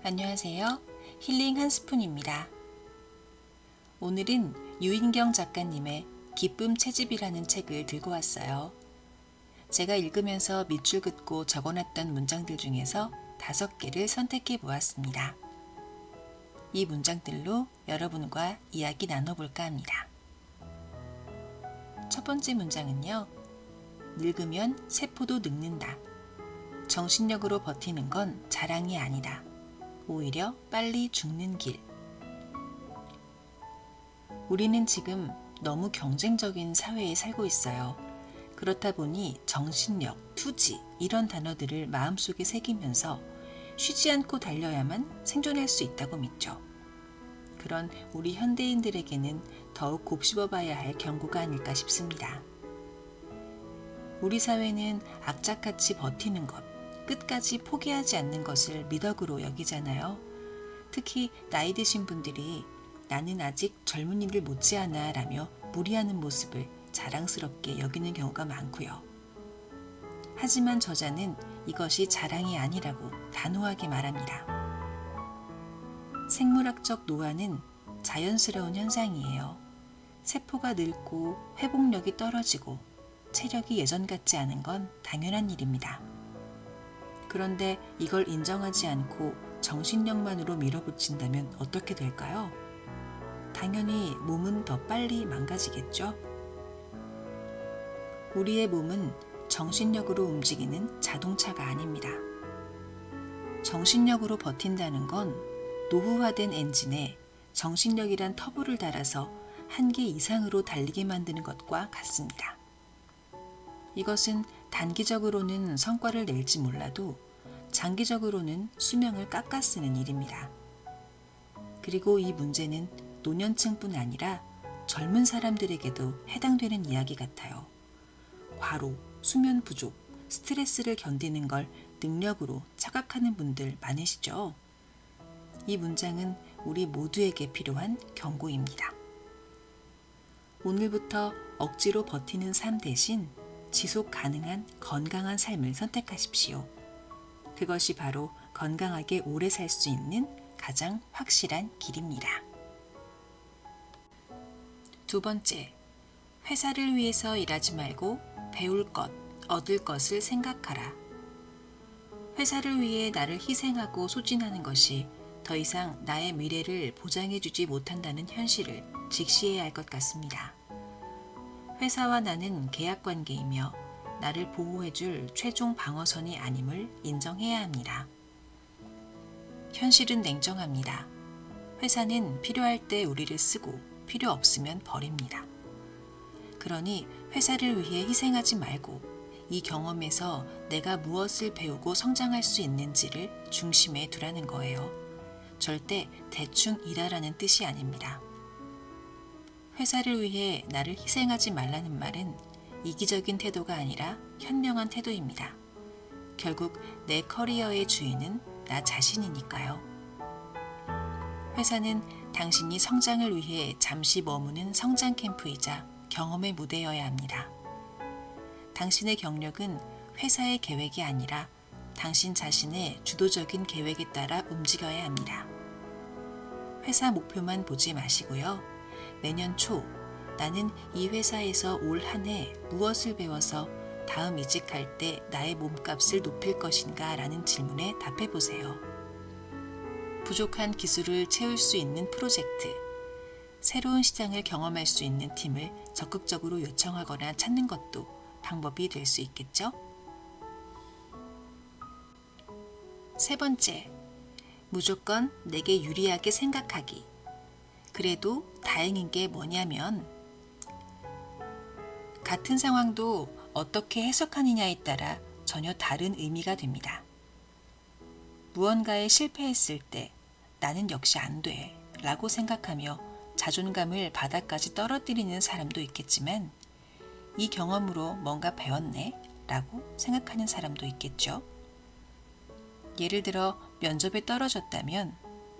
안녕하세요. 힐링 한 스푼입니다. 오늘은 유인경 작가님의 기쁨 채집이라는 책을 들고 왔어요. 제가 읽으면서 밑줄 긋고 적어놨던 문장들 중에서 5개를 선택해 보았습니다. 이 문장들로 여러분과 이야기 나눠볼까 합니다. 첫 번째 문장은요. 늙으면 세포도 늙는다. 정신력으로 버티는 건 자랑이 아니다. 오히려 빨리 죽는 길. 우리는 지금 너무 경쟁적인 사회에 살고 있어요. 그렇다 보니 정신력, 투지 이런 단어들을 마음속에 새기면서 쉬지 않고 달려야만 생존할 수 있다고 믿죠. 그런 우리 현대인들에게는 더욱 곱씹어봐야 할 경고가 아닐까 싶습니다. 우리 사회는 악착같이 버티는 것, 끝까지 포기하지 않는 것을 미덕으로 여기잖아요. 특히 나이 드신 분들이 나는 아직 젊은이들 못지않아 라며 무리하는 모습을 자랑스럽게 여기는 경우가 많고요. 하지만 저자는 이것이 자랑이 아니라고 단호하게 말합니다. 생물학적 노화는 자연스러운 현상이에요. 세포가 늙고 회복력이 떨어지고 체력이 예전 같지 않은 건 당연한 일입니다. 그런데 이걸 인정하지 않고 정신력만으로 밀어붙인다면 어떻게 될까요? 당연히 몸은 더 빨리 망가지겠죠? 우리의 몸은 정신력으로 움직이는 자동차가 아닙니다. 정신력으로 버틴다는 건 노후화된 엔진에 정신력이란 터보를 달아서 한계 이상으로 달리게 만드는 것과 같습니다. 이것은 단기적으로는 성과를 낼지 몰라도 장기적으로는 수명을 깎아 쓰는 일입니다. 그리고 이 문제는 노년층뿐 아니라 젊은 사람들에게도 해당되는 이야기 같아요. 과로, 수면 부족, 스트레스를 견디는 걸 능력으로 착각하는 분들 많으시죠? 이 문장은 우리 모두에게 필요한 경고입니다. 오늘부터 억지로 버티는 삶 대신 지속 가능한 건강한 삶을 선택하십시오. 그것이 바로 건강하게 오래 살 수 있는 가장 확실한 길입니다. 두 번째, 회사를 위해서 일하지 말고 배울 것, 얻을 것을 생각하라. 회사를 위해 나를 희생하고 소진하는 것이 더 이상 나의 미래를 보장해주지 못한다는 현실을 직시해야 할 것 같습니다. 회사와 나는 계약관계이며 나를 보호해줄 최종 방어선이 아님을 인정해야 합니다. 현실은 냉정합니다. 회사는 필요할 때 우리를 쓰고 필요 없으면 버립니다. 그러니 회사를 위해 희생하지 말고 이 경험에서 내가 무엇을 배우고 성장할 수 있는지를 중심에 두라는 거예요. 절대 대충 일하라는 뜻이 아닙니다. 회사를 위해 나를 희생하지 말라는 말은 이기적인 태도가 아니라 현명한 태도입니다. 결국 내 커리어의 주인은 나 자신이니까요. 회사는 당신이 성장을 위해 잠시 머무는 성장 캠프이자 경험의 무대여야 합니다. 당신의 경력은 회사의 계획이 아니라 당신 자신의 주도적인 계획에 따라 움직여야 합니다. 회사 목표만 보지 마시고요. 내년 초 나는 이 회사에서 올 한 해 무엇을 배워서 다음 이직할 때 나의 몸값을 높일 것인가 라는 질문에 답해 보세요. 부족한 기술을 채울 수 있는 프로젝트, 새로운 시장을 경험할 수 있는 팀을 적극적으로 요청하거나 찾는 것도 방법이 될 수 있겠죠? 세 번째, 무조건 내게 유리하게 생각하기. 그래도 다행인 게 뭐냐면 같은 상황도 어떻게 해석하느냐에 따라 전혀 다른 의미가 됩니다. 무언가에 실패했을 때 나는 역시 안 돼 라고 생각하며 자존감을 바닥까지 떨어뜨리는 사람도 있겠지만 이 경험으로 뭔가 배웠네 라고 생각하는 사람도 있겠죠. 예를 들어 면접에 떨어졌다면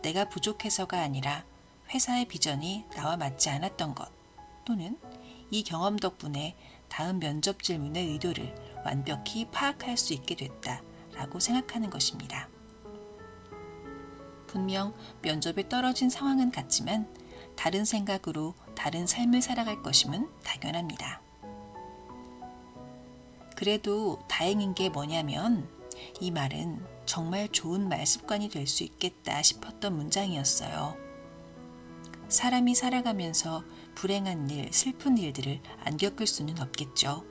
내가 부족해서가 아니라 회사의 비전이 나와 맞지 않았던 것 또는 이 경험 덕분에 다음 면접 질문의 의도를 완벽히 파악할 수 있게 됐다라고 생각하는 것입니다. 분명 면접에 떨어진 상황은 같지만 다른 생각으로 다른 삶을 살아갈 것임은 당연합니다. 그래도 다행인 게 뭐냐면 이 말은 정말 좋은 말 습관이 될 수 있겠다 싶었던 문장이었어요. 사람이 살아가면서 불행한 일, 슬픈 일들을 안 겪을 수는 없겠죠.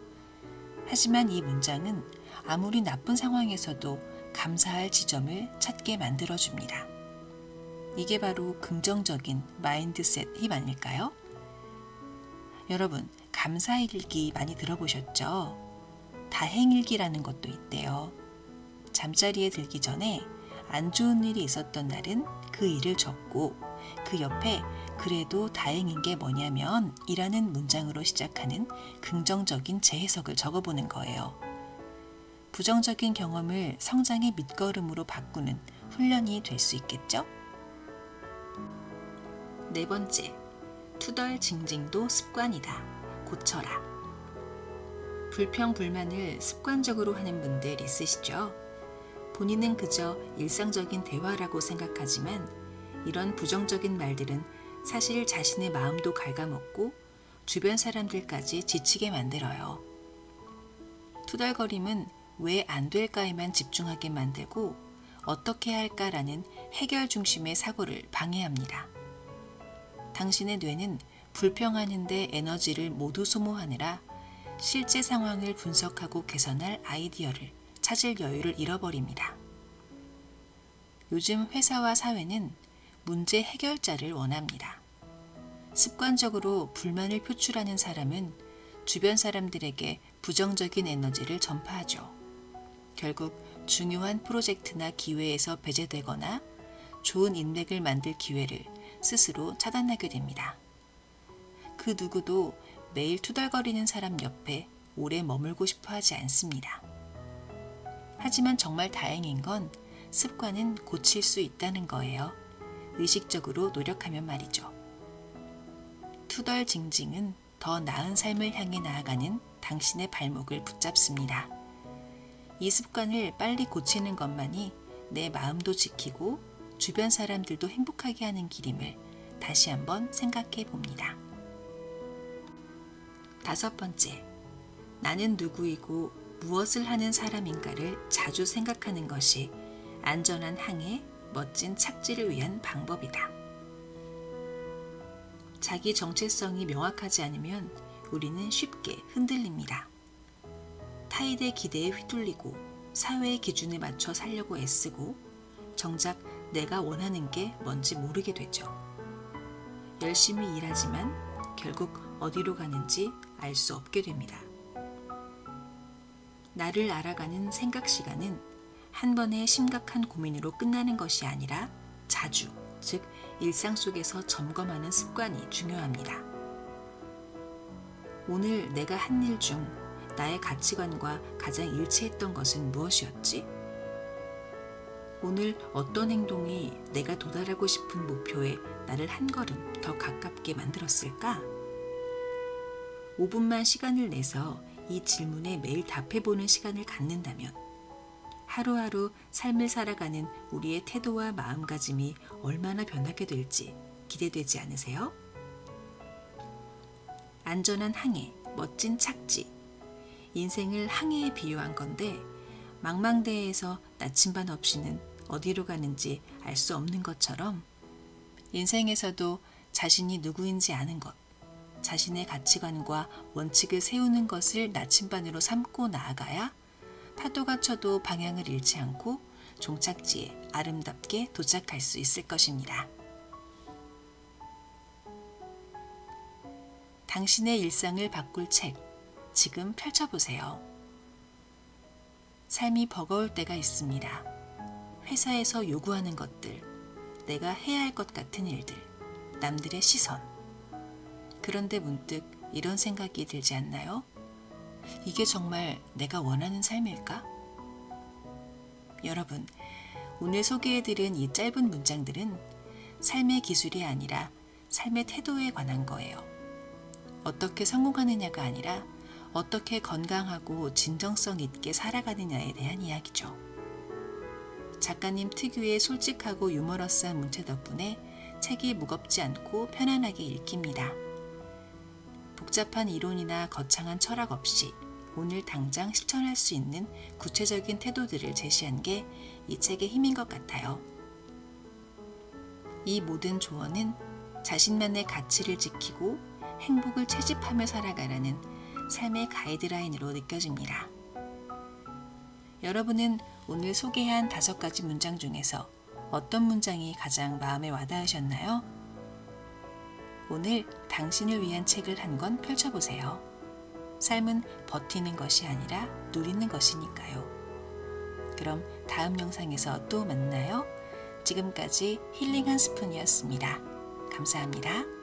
하지만 이 문장은 아무리 나쁜 상황에서도 감사할 지점을 찾게 만들어줍니다. 이게 바로 긍정적인 마인드셋 힘 아닐까요? 여러분, 감사일기 많이 들어보셨죠? 다행일기라는 것도 있대요. 잠자리에 들기 전에 안 좋은 일이 있었던 날은 그 일을 적고 그 옆에 그래도 다행인 게 뭐냐면 이라는 문장으로 시작하는 긍정적인 재해석을 적어보는 거예요. 부정적인 경험을 성장의 밑거름으로 바꾸는 훈련이 될 수 있겠죠? 네 번째, 투덜징징도 습관이다. 고쳐라. 불평불만을 습관적으로 하는 분들 있으시죠? 본인은 그저 일상적인 대화라고 생각하지만 이런 부정적인 말들은 사실 자신의 마음도 갉아먹고 주변 사람들까지 지치게 만들어요. 투덜거림은 왜 안 될까에만 집중하게 만들고 어떻게 할까라는 해결 중심의 사고를 방해합니다. 당신의 뇌는 불평하는데 에너지를 모두 소모하느라 실제 상황을 분석하고 개선할 아이디어를 찾을 여유를 잃어버립니다. 요즘 회사와 사회는 문제 해결자를 원합니다. 습관적으로 불만을 표출하는 사람은 주변 사람들에게 부정적인 에너지를 전파하죠. 결국 중요한 프로젝트나 기회에서 배제되거나 좋은 인맥을 만들 기회를 스스로 차단하게 됩니다. 그 누구도 매일 투덜거리는 사람 옆에 오래 머물고 싶어 하지 않습니다. 하지만 정말 다행인 건 습관은 고칠 수 있다는 거예요. 의식적으로 노력하면 말이죠. 투덜징징은 더 나은 삶을 향해 나아가는 당신의 발목을 붙잡습니다. 이 습관을 빨리 고치는 것만이 내 마음도 지키고 주변 사람들도 행복하게 하는 길임을 다시 한번 생각해 봅니다. 다섯 번째, 나는 누구이고 무엇을 하는 사람인가를 자주 생각하는 것이 안전한 항해, 멋진 착지를 위한 방법이다. 자기 정체성이 명확하지 않으면 우리는 쉽게 흔들립니다. 타인의 기대에 휘둘리고 사회의 기준에 맞춰 살려고 애쓰고 정작 내가 원하는 게 뭔지 모르게 되죠. 열심히 일하지만 결국 어디로 가는지 알 수 없게 됩니다. 나를 알아가는 생각 시간은 한 번의 심각한 고민으로 끝나는 것이 아니라 자주, 즉 일상 속에서 점검하는 습관이 중요합니다. 오늘 내가 한 일 중 나의 가치관과 가장 일치했던 것은 무엇이었지? 오늘 어떤 행동이 내가 도달하고 싶은 목표에 나를 한 걸음 더 가깝게 만들었을까? 5분만 시간을 내서 이 질문에 매일 답해보는 시간을 갖는다면 하루하루 삶을 살아가는 우리의 태도와 마음가짐이 얼마나 변하게 될지 기대되지 않으세요? 안전한 항해, 멋진 착지. 인생을 항해에 비유한 건데 망망대해에서 나침반 없이는 어디로 가는지 알 수 없는 것처럼 인생에서도 자신이 누구인지 아는 것, 자신의 가치관과 원칙을 세우는 것을 나침반으로 삼고 나아가야 파도가 쳐도 방향을 잃지 않고 종착지에 아름답게 도착할 수 있을 것입니다. 당신의 일상을 바꿀 책, 지금 펼쳐보세요. 삶이 버거울 때가 있습니다. 회사에서 요구하는 것들, 내가 해야 할 것 같은 일들, 남들의 시선. 그런데 문득 이런 생각이 들지 않나요? 이게 정말 내가 원하는 삶일까? 여러분, 오늘 소개해드린 이 짧은 문장들은 삶의 기술이 아니라 삶의 태도에 관한 거예요. 어떻게 성공하느냐가 아니라 어떻게 건강하고 진정성 있게 살아가느냐에 대한 이야기죠. 작가님 특유의 솔직하고 유머러스한 문체 덕분에 책이 무겁지 않고 편안하게 읽힙니다. 복잡한 이론이나 거창한 철학 없이 오늘 당장 실천할 수 있는 구체적인 태도들을 제시한 게 이 책의 힘인 것 같아요. 이 모든 조언은 자신만의 가치를 지키고 행복을 채집하며 살아가라는 삶의 가이드라인으로 느껴집니다. 여러분은 오늘 소개한 5가지 문장 중에서 어떤 문장이 가장 마음에 와닿으셨나요? 오늘 당신을 위한 책을 한 권 펼쳐보세요. 삶은 버티는 것이 아니라 누리는 것이니까요. 그럼 다음 영상에서 또 만나요. 지금까지 힐링 한 스푼이었습니다. 감사합니다.